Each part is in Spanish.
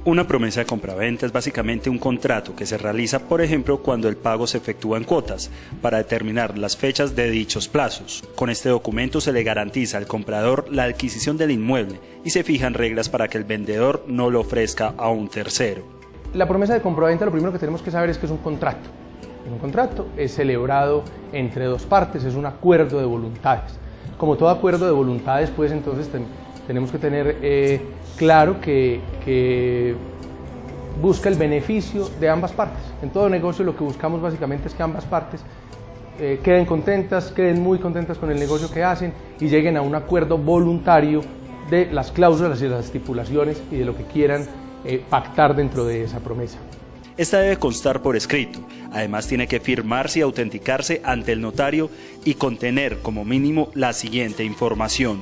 Una promesa de compraventa es básicamente un contrato que se realiza, por ejemplo, cuando el pago se efectúa en cuotas, para determinar las fechas de dichos plazos. Con este documento se le garantiza al comprador la adquisición del inmueble y se fijan reglas para que el vendedor no lo ofrezca a un tercero. La promesa de compraventa, lo primero que tenemos que saber es que es un contrato. Un contrato es celebrado entre dos partes, es un acuerdo de voluntades. Como todo acuerdo de voluntades, pues entonces tenemos que tener claro que busca el beneficio de ambas partes. En todo negocio lo que buscamos básicamente es que ambas partes queden contentas, queden muy contentas con el negocio que hacen y lleguen a un acuerdo voluntario de las cláusulas y las estipulaciones y de lo que quieran pactar dentro de esa promesa. Esta debe constar por escrito, además tiene que firmarse y autenticarse ante el notario y contener como mínimo la siguiente información.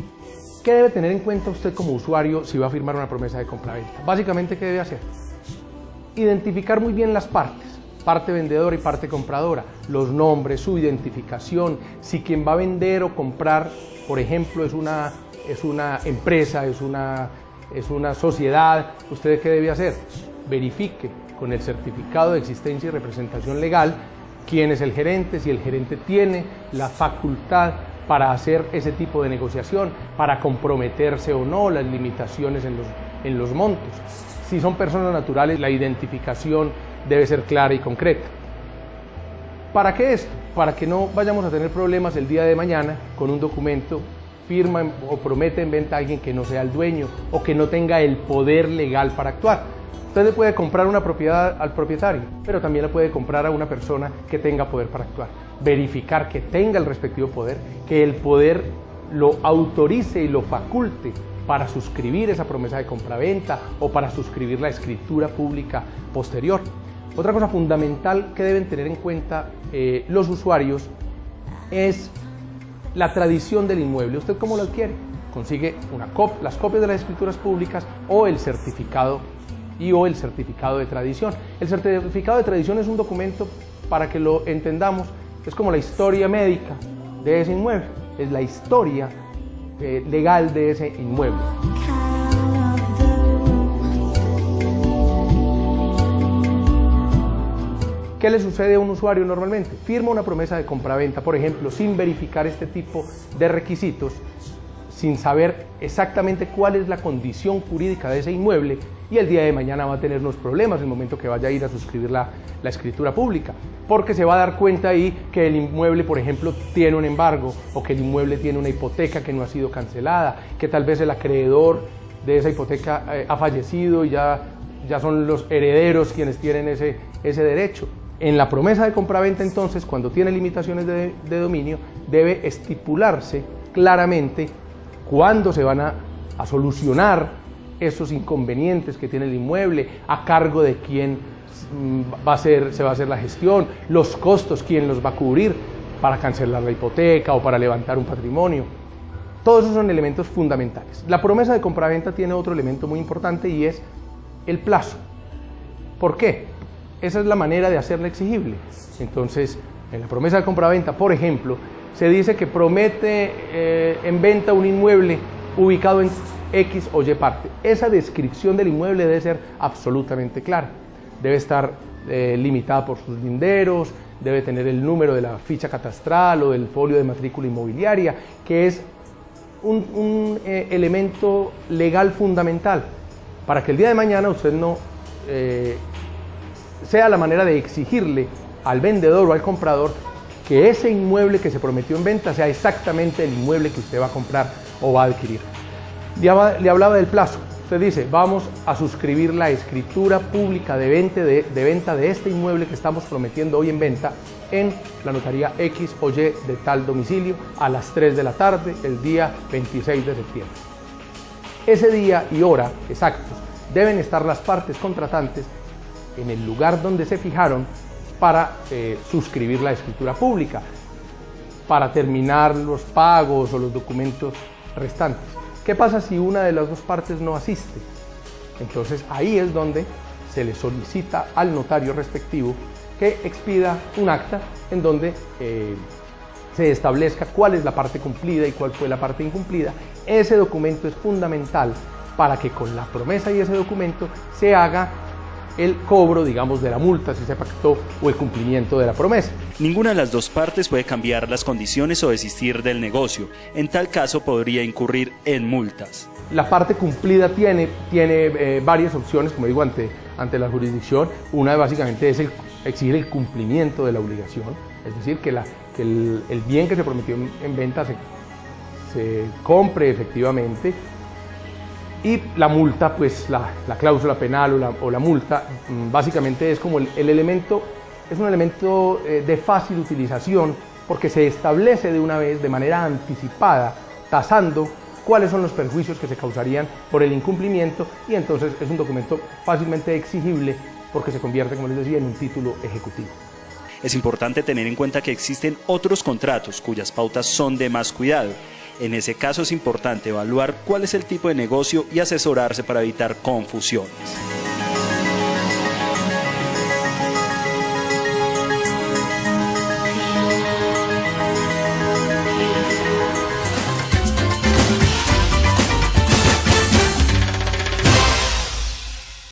¿Qué debe tener en cuenta usted como usuario si va a firmar una promesa de compraventa? Básicamente, ¿qué debe hacer? Identificar muy bien las partes, parte vendedora y parte compradora, los nombres, su identificación, si quien va a vender o comprar, por ejemplo, es una empresa, es una sociedad, ¿usted qué debe hacer? Verifique con el certificado de existencia y representación legal quién es el gerente, si el gerente tiene la facultad para hacer ese tipo de negociación, para comprometerse o no, las limitaciones en los montos. Si son personas naturales, la identificación debe ser clara y concreta. ¿Para qué esto? Para que no vayamos a tener problemas el día de mañana con un documento, firma o promete en venta a alguien que no sea el dueño o que no tenga el poder legal para actuar. Usted le puede comprar una propiedad al propietario, pero también la puede comprar a una persona que tenga poder para actuar. Verificar que tenga el respectivo poder, que el poder lo autorice y lo faculte para suscribir esa promesa de compraventa o para suscribir la escritura pública posterior. Otra cosa fundamental que deben tener en cuenta los usuarios es la tradición del inmueble. ¿Usted cómo lo adquiere? Consigue las copias de las escrituras públicas o el certificado de tradición. El certificado de tradición es un documento, para que lo entendamos, es como la historia médica de ese inmueble, es la historia legal de ese inmueble. ¿Qué le sucede a un usuario normalmente? Firma una promesa de compraventa, por ejemplo, sin verificar este tipo de requisitos, sin saber exactamente cuál es la condición jurídica de ese inmueble, y el día de mañana va a tener unos problemas en el momento que vaya a ir a suscribir la escritura pública, porque se va a dar cuenta ahí que el inmueble, por ejemplo, tiene un embargo, o que el inmueble tiene una hipoteca que no ha sido cancelada, que tal vez el acreedor de esa hipoteca ha fallecido y ya son los herederos quienes tienen ese derecho. En la promesa de compraventa, entonces, cuando tiene limitaciones de dominio, debe estipularse claramente cuándo se van a solucionar esos inconvenientes que tiene el inmueble, a cargo de quién se va a hacer la gestión, los costos, quién los va a cubrir para cancelar la hipoteca o para levantar un patrimonio. Todos esos son elementos fundamentales. La promesa de compraventa tiene otro elemento muy importante y es el plazo. ¿Por qué? Esa es la manera de hacerla exigible. Entonces, en la promesa de compraventa, por ejemplo, se dice que promete en venta un inmueble ubicado en X o Y parte. Esa descripción del inmueble debe ser absolutamente clara. Debe estar limitada por sus linderos, debe tener el número de la ficha catastral o del folio de matrícula inmobiliaria, que es un elemento legal fundamental para que el día de mañana usted no sea la manera de exigirle al vendedor o al comprador que ese inmueble que se prometió en venta sea exactamente el inmueble que usted va a comprar o va a adquirir. Le hablaba del plazo. Usted dice, vamos a suscribir la escritura pública de venta de este inmueble que estamos prometiendo hoy en venta en la notaría X o Y de tal domicilio a las 3 de la tarde, el día 26 de septiembre. Ese día y hora exactos deben estar las partes contratantes en el lugar donde se fijaron para suscribir la escritura pública, para terminar los pagos o los documentos restantes. ¿Qué pasa si una de las dos partes no asiste? Entonces ahí es donde se le solicita al notario respectivo que expida un acta en donde se establezca cuál es la parte cumplida y cuál fue la parte incumplida. Ese documento es fundamental para que con la promesa y ese documento se haga el cobro, digamos, de la multa si se pactó o el cumplimiento de la promesa. Ninguna de las dos partes puede cambiar las condiciones o desistir del negocio. En tal caso podría incurrir en multas. La parte cumplida tiene varias opciones, como digo, ante la jurisdicción. Una básicamente es exigir el cumplimiento de la obligación, es decir, que el bien que se prometió en venta se compre efectivamente. Y la multa, pues la cláusula penal o la multa, básicamente es como el elemento, es un elemento de fácil utilización porque se establece de una vez, de manera anticipada, tasando cuáles son los perjuicios que se causarían por el incumplimiento, y entonces es un documento fácilmente exigible porque se convierte, como les decía, en un título ejecutivo. Es importante tener en cuenta que existen otros contratos cuyas pautas son de más cuidado. En ese caso es importante evaluar cuál es el tipo de negocio y asesorarse para evitar confusiones.